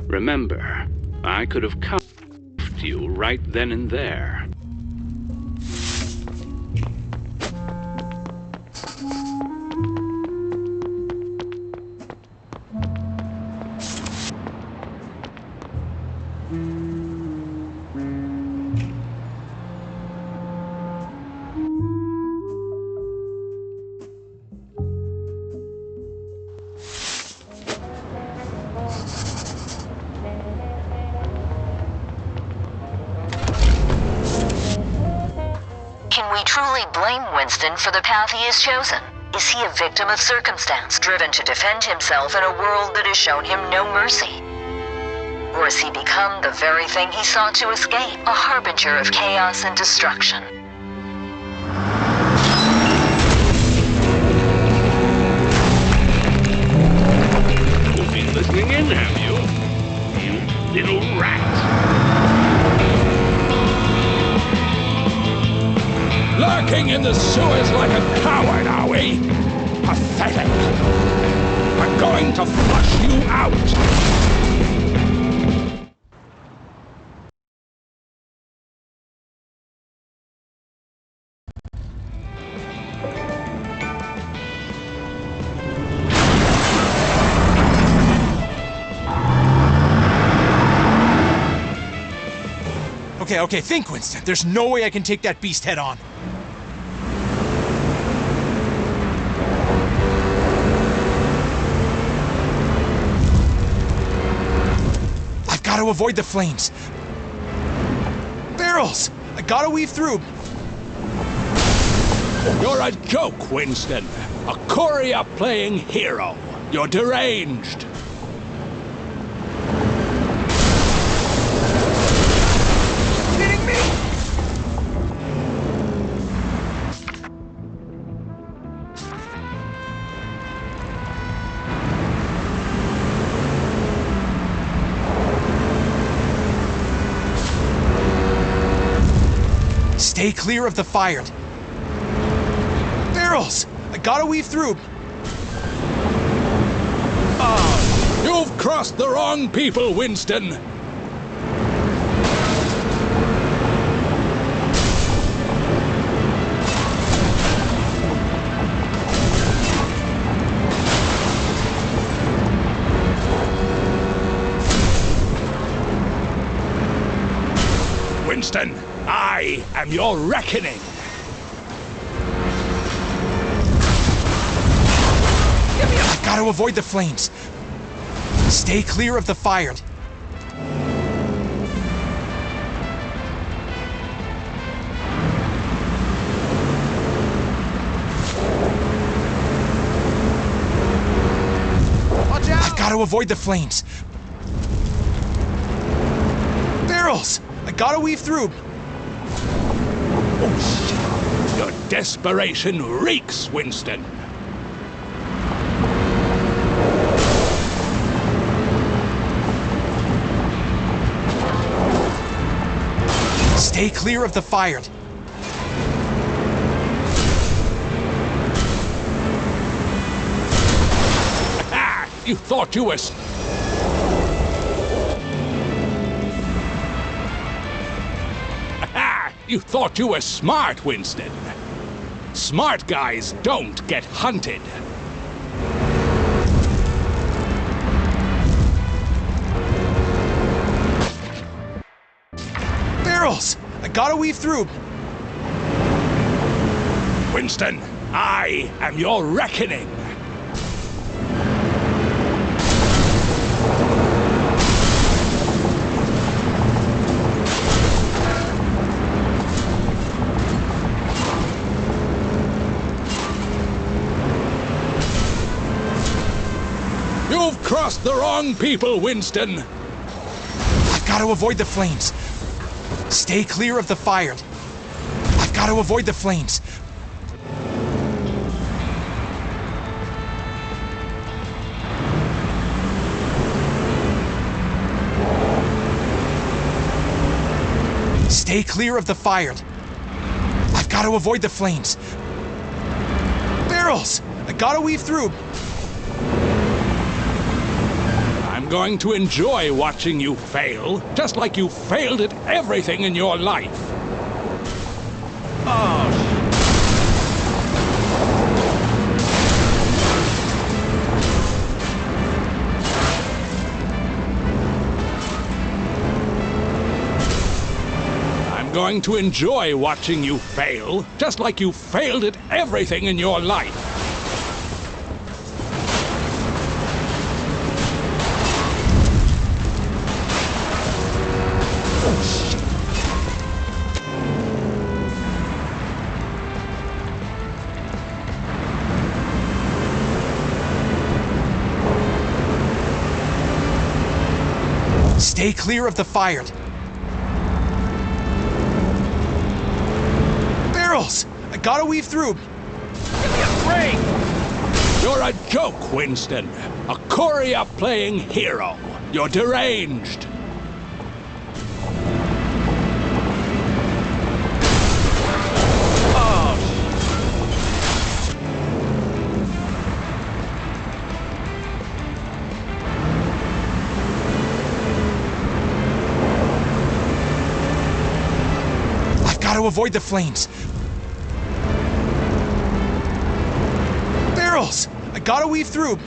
Remember, I could have cuffed you right then and there. Can we truly blame Winston for the path he has chosen? Is he a victim of circumstance, driven to defend himself in a world that has shown him no mercy? Or has he become the very thing he sought to escape, a harbinger of chaos and destruction? You've been listening in, have you? You little rat. Lurking in the sewers like a coward, are we? Pathetic. We're going to flush you out. Okay, think, Winston. There's no way I can take that beast head on. I've got to avoid the flames. Barrels! I gotta weave through. You're a joke, Winston. A courier playing hero. You're deranged. Kidding me? Stay clear of the fire. Barrels! I gotta weave through. You've crossed the wrong people, Winston. Winston, I am your reckoning. I've got to avoid the flames. Stay clear of the fire. Watch out! I've got to avoid the flames. Barrels! I gotta weave through. Oh, shit. Your desperation reeks, Winston. Stay clear of the fire. Ah! You thought you were... You thought you were smart, Winston. Smart guys don't get hunted. Barrels! I gotta weave through. Winston, I am your reckoning. You've crossed the wrong people, Winston. I've got to avoid the flames. Stay clear of the fire. I've got to avoid the flames. Stay clear of the fire. gotta avoid the flames. Barrels! I gotta weave through. I'm going to enjoy watching you fail, just like you failed at everything in your life. I'm going to enjoy watching you fail, just like you failed at everything in your life. Stay clear of the fire. Barrels! I gotta weave through. Give me a break! You're a joke, Winston. A courier playing hero. You're deranged. Gotta avoid the flames. Barrels! I gotta weave through.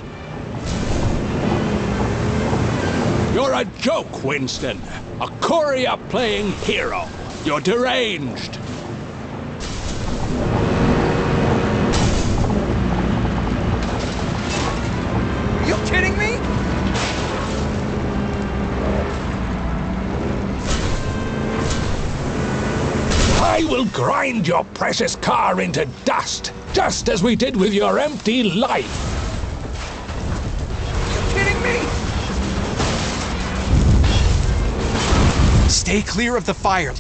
You're a joke, Winston. A courier playing hero. You're deranged. Are you kidding me? I will grind your precious car into dust, just as we did with your empty life. Are you kidding me? Stay clear of the fire.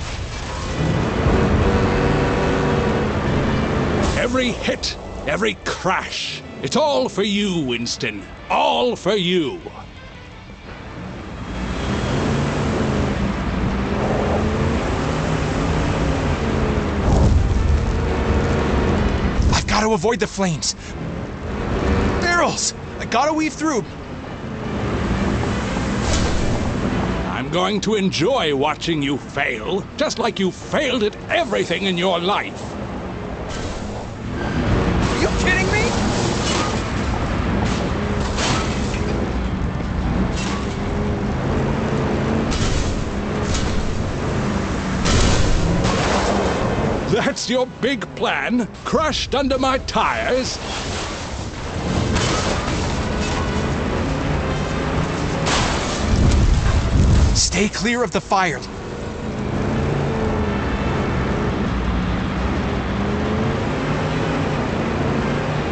Every hit, every crash, it's all for you, Winston. All for you. Gotta avoid the flames. Barrels! I gotta weave through. I'm going to enjoy watching you fail, just like you failed at everything in your life. Are you kidding me? That's your big plan? Crushed under my tires? Stay clear of the fire.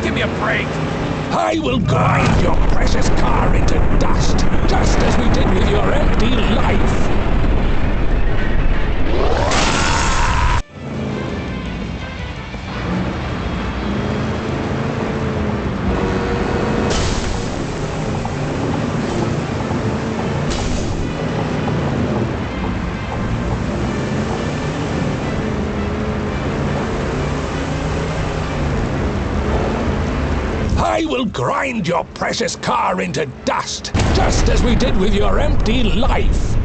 Give me a break! I will grind your precious car into dust, just as we did with your empty life. I will grind your precious car into dust, just as we did with your empty life.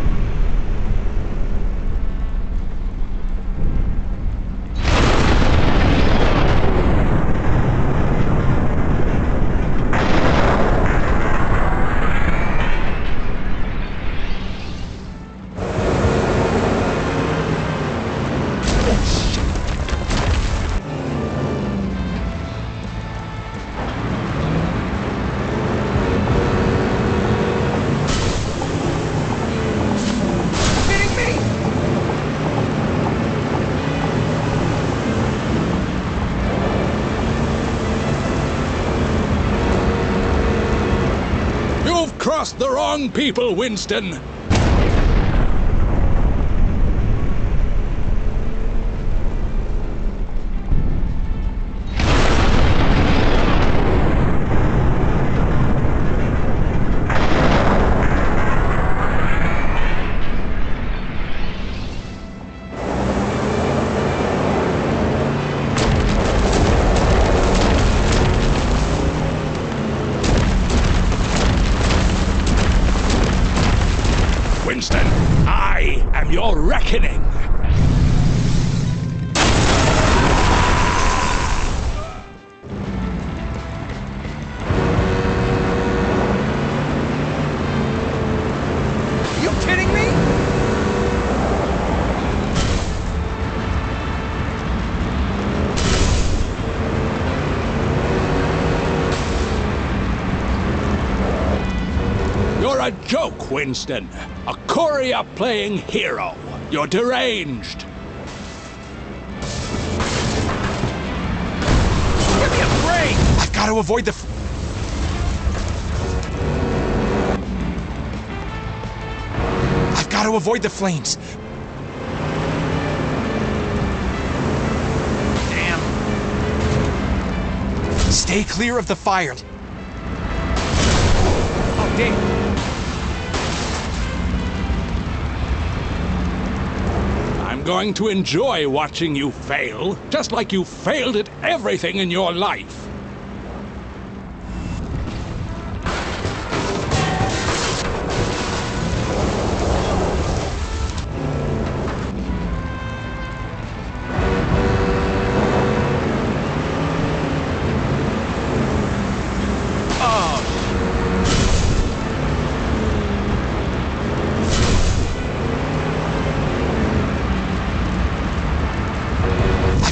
Crossed the wrong people, Winston. Winston. I am your reckoning. Are you kidding me? You're a joke, Winston. A courier playing hero. You're deranged. Give me a break! I've got to avoid the... I've got to avoid the flames. Damn. Stay clear of the fire. Oh, damn. I'm going to enjoy watching you fail, just like you failed at everything in your life.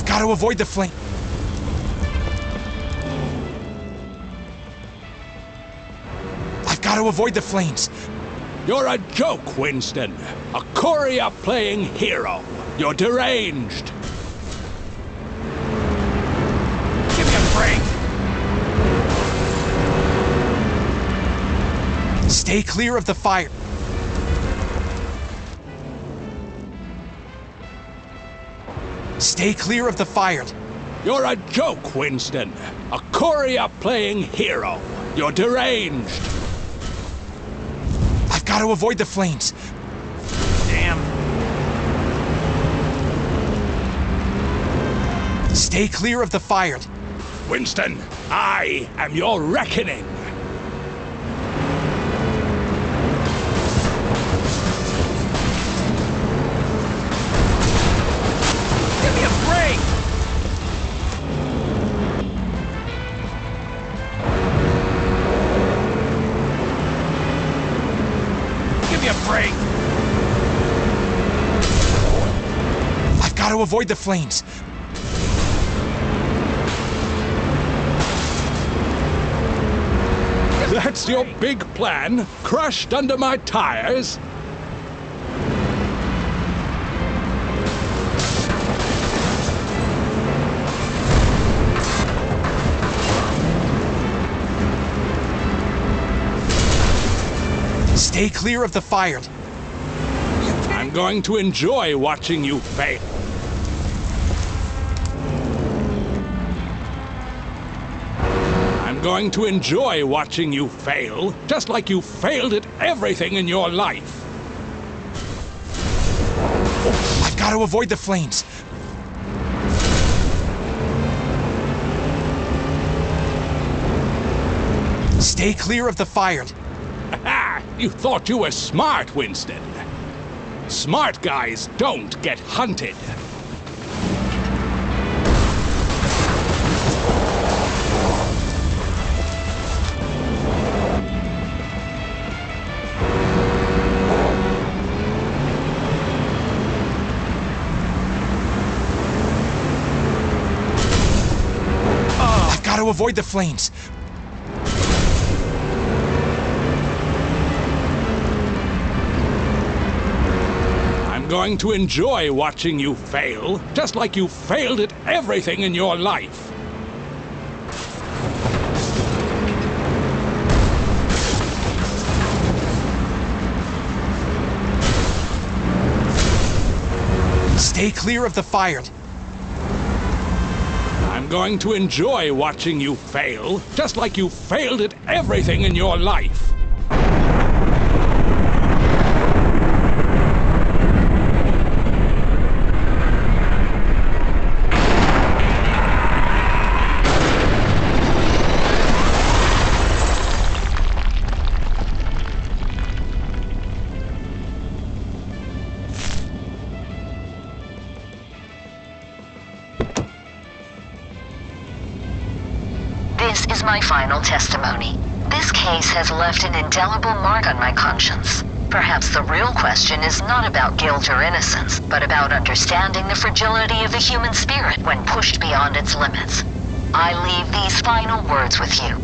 Got to avoid the flame. I've got to avoid the flames. You're a joke, Winston. A courier playing hero. You're deranged. Give me a break. Stay clear of the fire. Stay clear of the fire. You're a joke, Winston. A courier playing hero. You're deranged. I've got to avoid the flames. Damn. Stay clear of the fire. Winston, I am your reckoning. Give me a break! Give me a break! I've got to avoid the flames. That's your big plan? Crushed under my tires? Stay clear of the fire. I'm going to enjoy watching you fail. I'm going to enjoy watching you fail, just like you failed at everything in your life. I've got to avoid the flames. Stay clear of the fire. Ha! You thought you were smart, Winston. Smart guys don't get hunted. I've got to avoid the flames. I'm going to enjoy watching you fail, just like you failed at everything in your life. Stay clear of the fire. I'm going to enjoy watching you fail, just like you failed at everything in your life. my final testimony. This case has left an indelible mark on my conscience. Perhaps the real question is not about guilt or innocence, but about understanding the fragility of the human spirit when pushed beyond its limits. I leave these final words with you.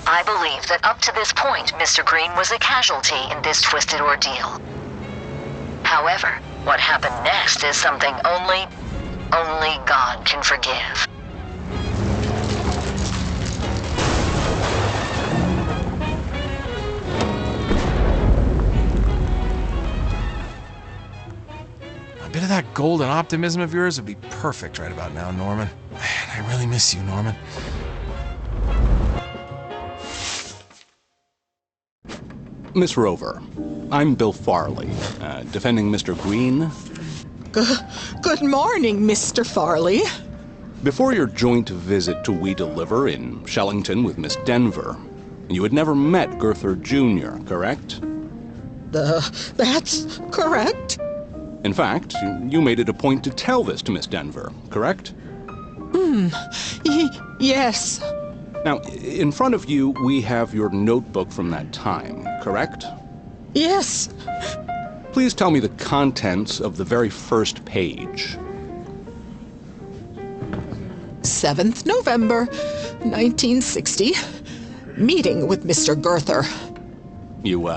I believe that up to this point, Mr. Green was a casualty in this twisted ordeal. However, what happened next is something only God can forgive. A bit of that golden optimism of yours would be perfect right about now, Norman. Man, I really miss you, Norman. Miss Rover, I'm Bill Farley, defending Mr. Green. Good morning, Mr. Farley. Before your joint visit to We Deliver in Shellington with Miss Denver, you had never met Gurther Jr., correct? That's correct. In fact, you made it a point to tell this to Miss Denver, correct? Yes. Now, in front of you, we have your notebook from that time, correct? Yes. Please tell me the contents of the very first page. 7th November, 1960. Meeting with Mr. Gurther. You,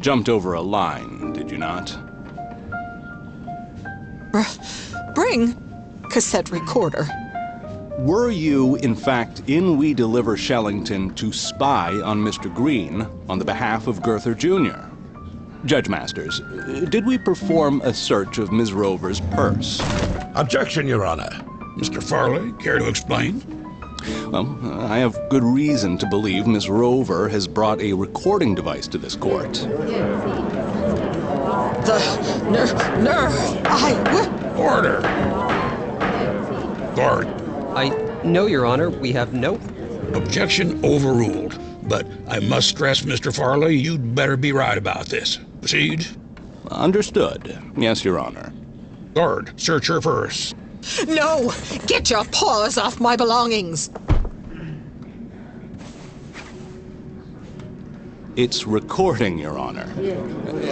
jumped over a line, did you not? Bring cassette recorder. Were you, in fact, in We Deliver Shellington to spy on Mr. Green on the behalf of Gurther Jr.? Judge Masters, did we perform a search of Ms. Rover's purse? Objection, Your Honor. Mr. Farley, care to explain? Well, I have good reason to believe Ms. Rover has brought a recording device to this court. The nerve, Order! Guard. No, Your Honor, we have no... Objection overruled. But I must stress, Mr. Farley, you'd better be right about this. Proceed. Understood. Yes, Your Honor. Guard, search her purse. No! Get your paws off my belongings! It's recording, Your Honor.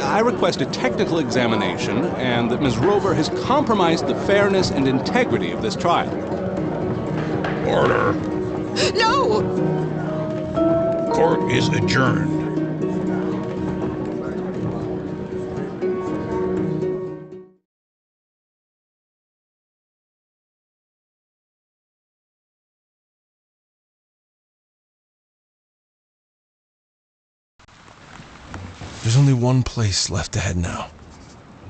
I request a technical examination and that Ms. Rover has compromised the fairness and integrity of this trial. Order. No! Court is adjourned. There's only one place left to head now.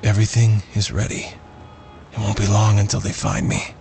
Everything is ready. It won't be long until they find me.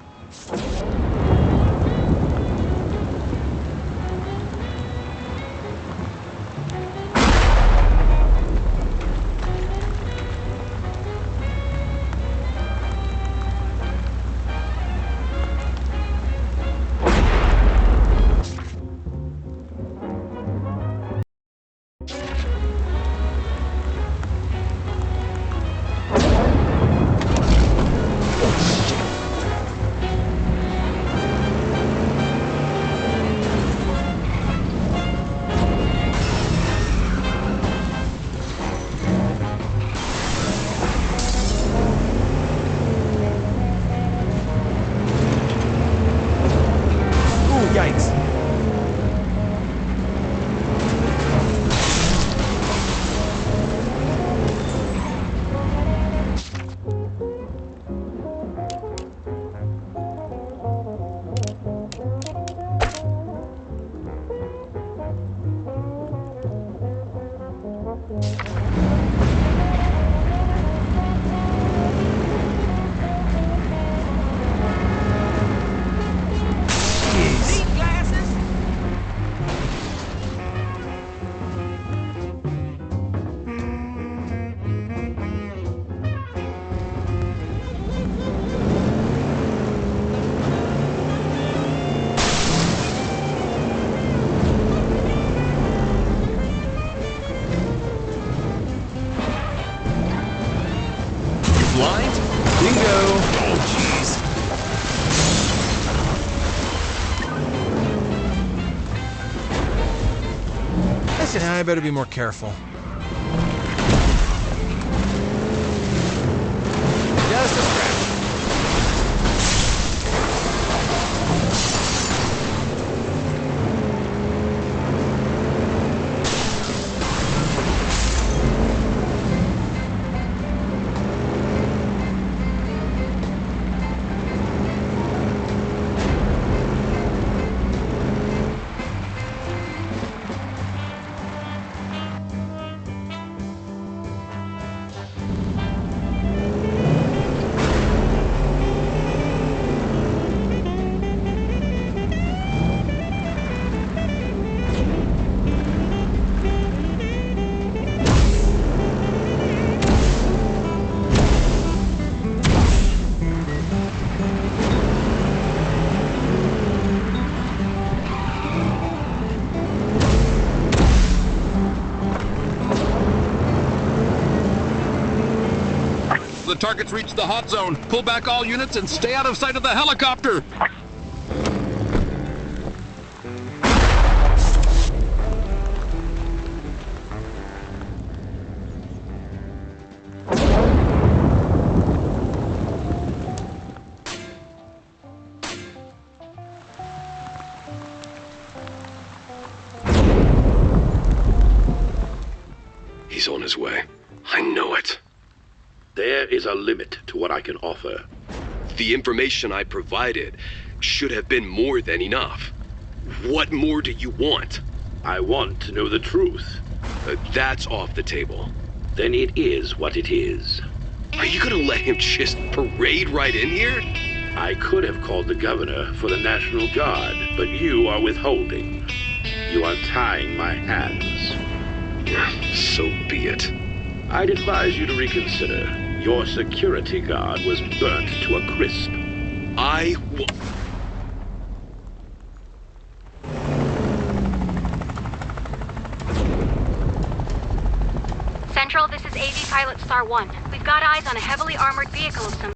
I better be more careful. Just a scratch. The target's reached the hot zone. Pull back all units and stay out of sight of the helicopter. He's on his way. I know it. There is a limit to what I can offer. The information I provided should have been more than enough. What more do you want? I want to know the truth. That's off the table. Then it is what it is. Are you gonna let him just parade right in here? I could have called the governor for the National Guard, but you are withholding. You are tying my hands. So be it. I'd advise you to reconsider. Your security guard was burnt to a crisp. Central, this is AV Pilot Star 1. We've got eyes on a heavily armored vehicle of some...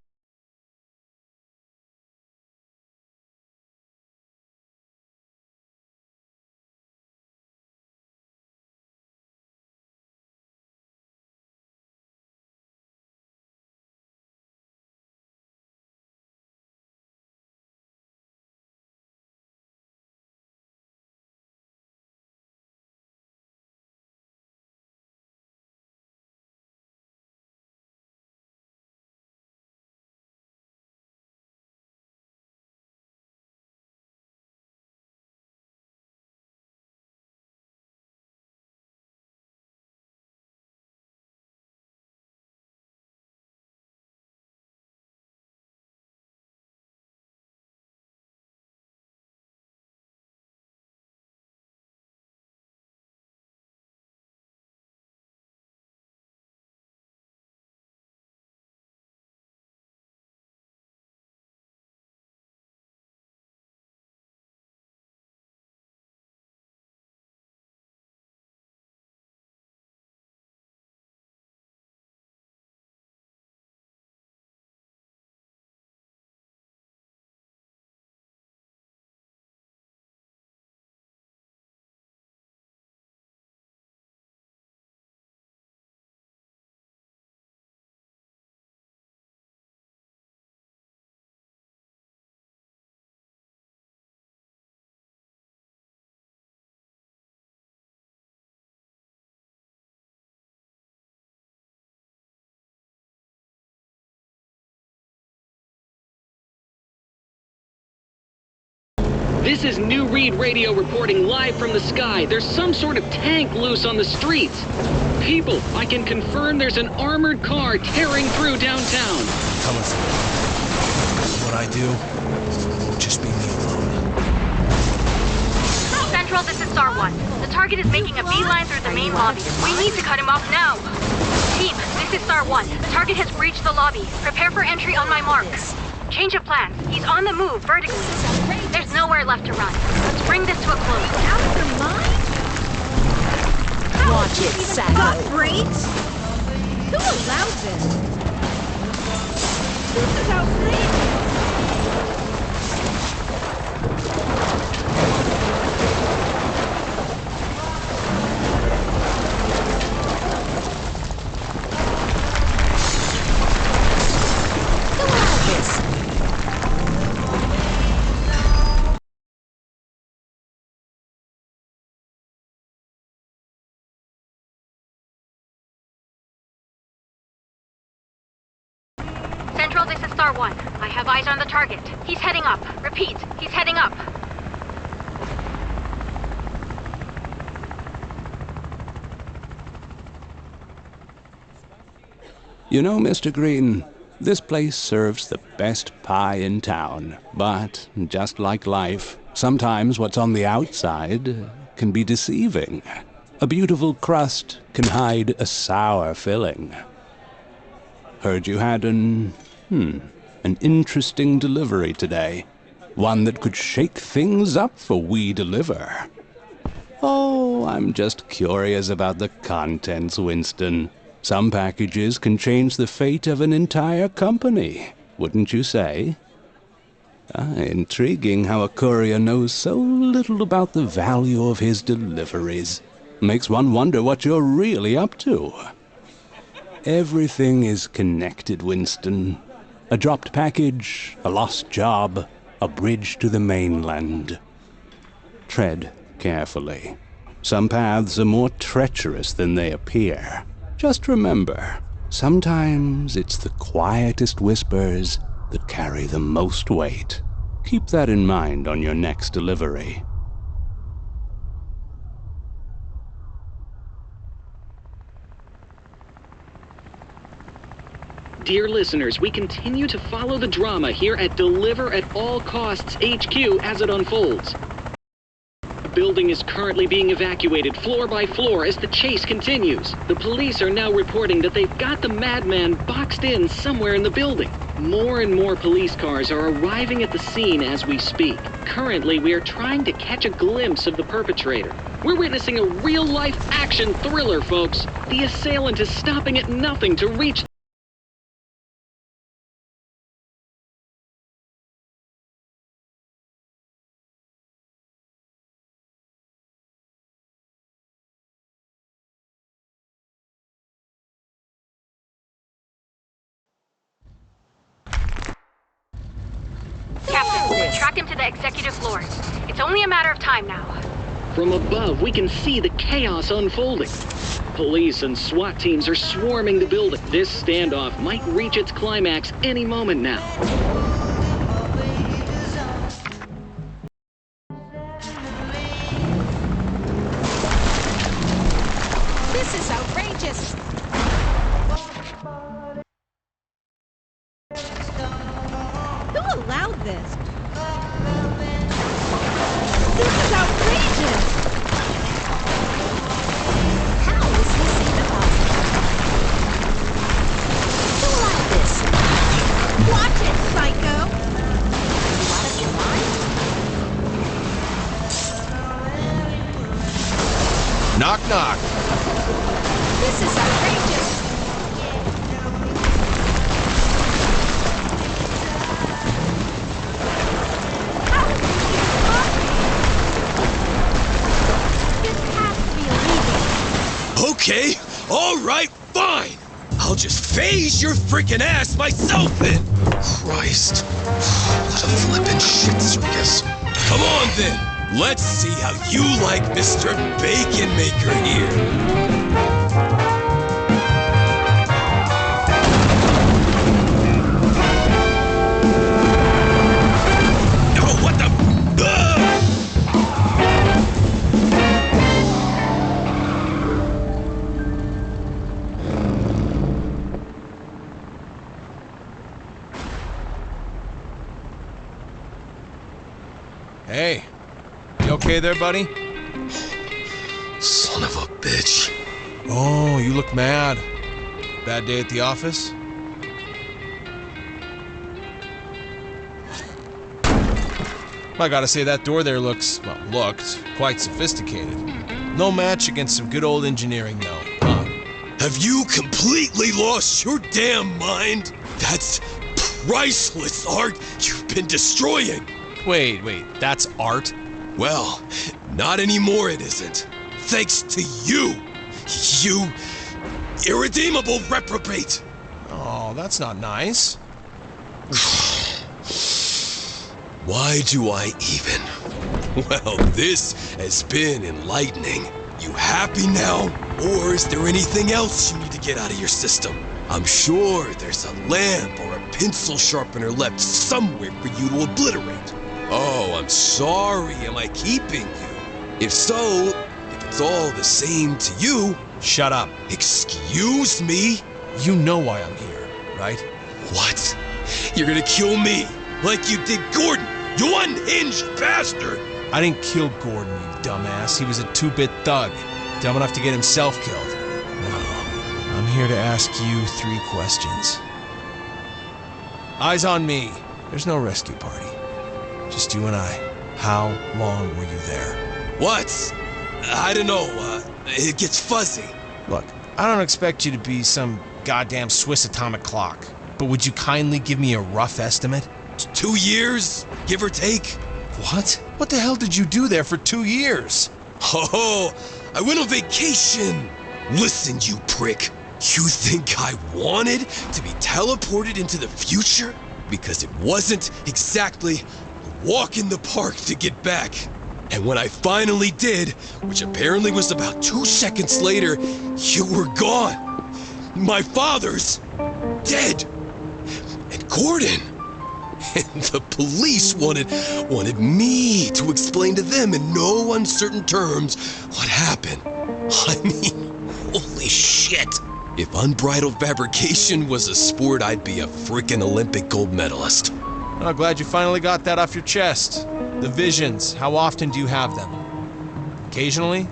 This is New Read Radio reporting live from the sky. There's some sort of tank loose on the streets. People, I can confirm there's an armored car tearing through downtown. Tell us. What I do won't just be me alone. Central, this is Star 1. The target is making a beeline through the main lobby. We need to cut him off now. Team, this is Star 1. The target has breached the lobby. Prepare for entry on my mark. Change of plans. He's on the move, vertically. There's nowhere left to run. Let's bring this to a close. Out of your mind? Watch it, Sato. Got brains? Who allowed this? This is outrageous. this is Star 1. I have eyes on the target. He's heading up. Repeat, he's heading up. You know, Mr. Green, this place serves the best pie in town. But, just like life, sometimes what's on the outside can be deceiving. A beautiful crust can hide a sour filling. Heard you had an interesting delivery today. One that could shake things up for We Deliver. Oh, I'm just curious about the contents, Winston. Some packages can change the fate of an entire company, wouldn't you say? Intriguing how a courier knows so little about the value of his deliveries. Makes one wonder what you're really up to. Everything is connected, Winston. A dropped package, a lost job, a bridge to the mainland. Tread carefully. Some paths are more treacherous than they appear. Just remember, sometimes it's the quietest whispers that carry the most weight. Keep that in mind on your next delivery. Dear listeners, we continue to follow the drama here at Deliver at All Costs HQ as it unfolds. The building is currently being evacuated floor by floor as the chase continues. The police are now reporting that they've got the madman boxed in somewhere in the building. More and more police cars are arriving at the scene as we speak. Currently, we are trying to catch a glimpse of the perpetrator. We're witnessing a real-life action thriller, folks. The assailant is stopping at nothing to reach Track him to the executive floor. It's only a matter of time now. From above, we can see the chaos unfolding. Police and SWAT teams are swarming the building. This standoff might reach its climax any moment now. This is outrageous! Who allowed this? This is outrageous! How is this even possible? Who allowed this? Watch it, psycho! You out of your mind? Knock, knock. This is outrageous! Okay, alright, fine! I'll just phase your freaking ass myself then! Christ. What a flippin' shit circus. Come on then, let's see how you like Mr. Bacon Maker here. Hey, you okay there, buddy? Son of a bitch. Oh, you look mad. Bad day at the office? I gotta say, that door there looked quite sophisticated. No match against some good old engineering, though, huh? Have you completely lost your damn mind? That's priceless art you've been destroying. Wait, that's art? Well, not anymore it isn't. Thanks to you. You irredeemable reprobate. Oh, that's not nice. Why do I even? Well, this has been enlightening. You happy now? Or is there anything else you need to get out of your system? I'm sure there's a lamp or a pencil sharpener left somewhere for you to obliterate. Oh, I'm sorry, am I keeping you? If so, if it's all the same to you... Shut up. Excuse me? You know why I'm here, right? What? You're gonna kill me, like you did Gordon, you unhinged bastard! I didn't kill Gordon, you dumbass. He was a two-bit thug, dumb enough to get himself killed. No, I'm here to ask you 3 questions. Eyes on me. There's no rescue party. Just you and I. How long were you there? What? I don't know, it gets fuzzy. Look, I don't expect you to be some goddamn Swiss atomic clock, but would you kindly give me a rough estimate? 2 years, give or take. What? What the hell did you do there for 2 years? Oh, I went on vacation. Listen, you prick. You think I wanted to be teleported into the future? Because it wasn't exactly a walk in the park to get back. And when I finally did, which apparently was about 2 seconds later, you were gone. My father's dead. And Gordon. And the police wanted me to explain to them in no uncertain terms what happened. I mean, holy shit. If unbridled fabrication was a sport, I'd be a frickin' Olympic gold medalist. I'm glad you finally got that off your chest. The visions, how often do you have them? Occasionally?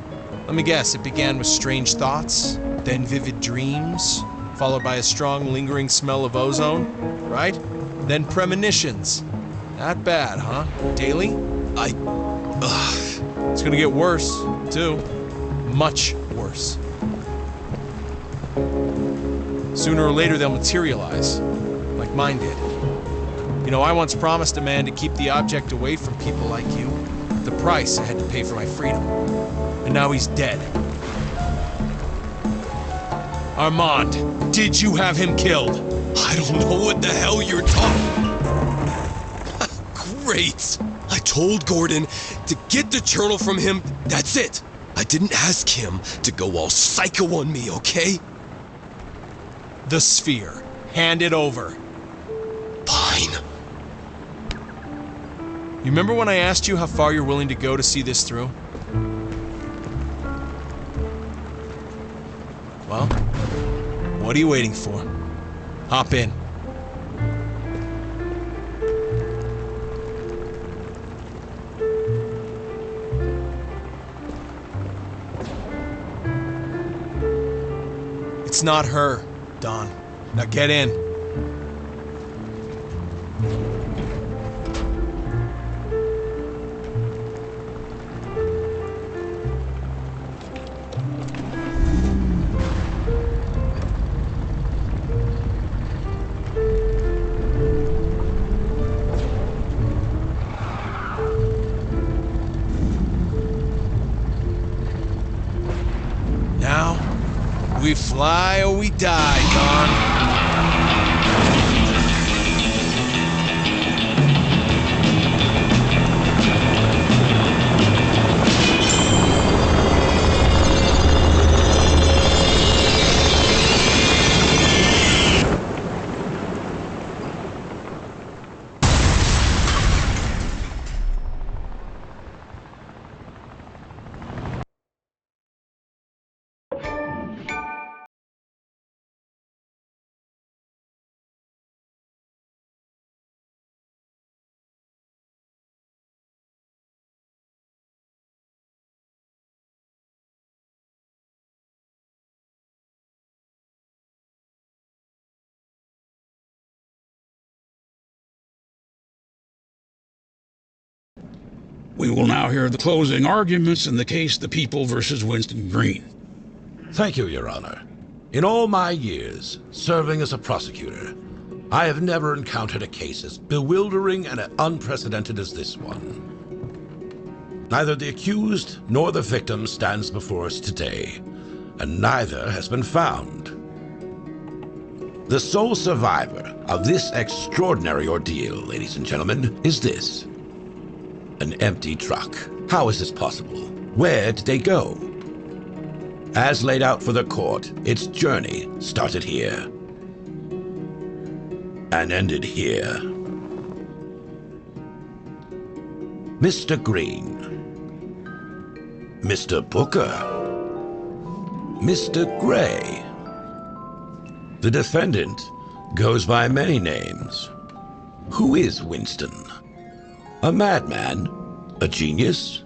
Let me guess, it began with strange thoughts, then vivid dreams, followed by a strong lingering smell of ozone, right? Then premonitions. That bad, huh? Daily? It's gonna get worse, too. Much worse. Sooner or later they'll materialize, like mine did. You know, I once promised a man to keep the object away from people like you. The price I had to pay for my freedom. And now he's dead. Armand, did you have him killed? I don't know what the hell you're talking. Great. I told Gordon to get the journal from him. That's it. I didn't ask him to go all psycho on me, okay? The sphere. Hand it over. Fine. You remember when I asked you how far you're willing to go to see this through? Well, what are you waiting for? Hop in. It's not her, Don. Now get in. We fly or we die, Don. We will now hear the closing arguments in the case The People versus Winston Green. Thank you, Your Honor. In all my years serving as a prosecutor, I have never encountered a case as bewildering and unprecedented as this one. Neither the accused nor the victim stands before us today, and neither has been found. The sole survivor of this extraordinary ordeal, ladies and gentlemen, is this. An empty truck. How is this possible? Where did they go? As laid out for the court, its journey started here. and ended here. Mr. Green, Mr. Booker, Mr. Gray. The defendant goes by many names. Who is Winston? A madman? A genius?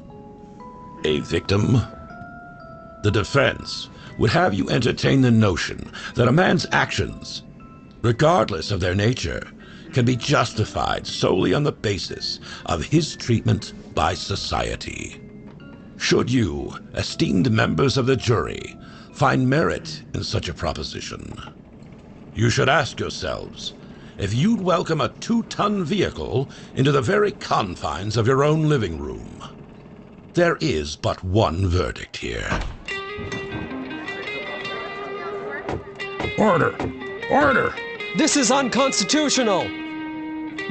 A victim? The defense would have you entertain the notion that a man's actions, regardless of their nature, can be justified solely on the basis of his treatment by society. Should you, esteemed members of the jury, find merit in such a proposition, you should ask yourselves if you'd welcome a 2-ton vehicle into the very confines of your own living room. There is but one verdict here. Order! Order! This is unconstitutional!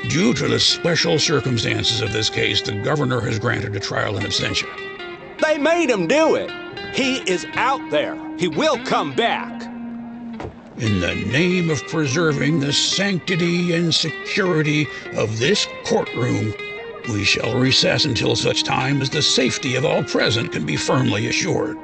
Due to the special circumstances of this case, the governor has granted a trial in absentia. They made him do it. He is out there. He will come back. In the name of preserving the sanctity and security of this courtroom, we shall recess until such time as the safety of all present can be firmly assured.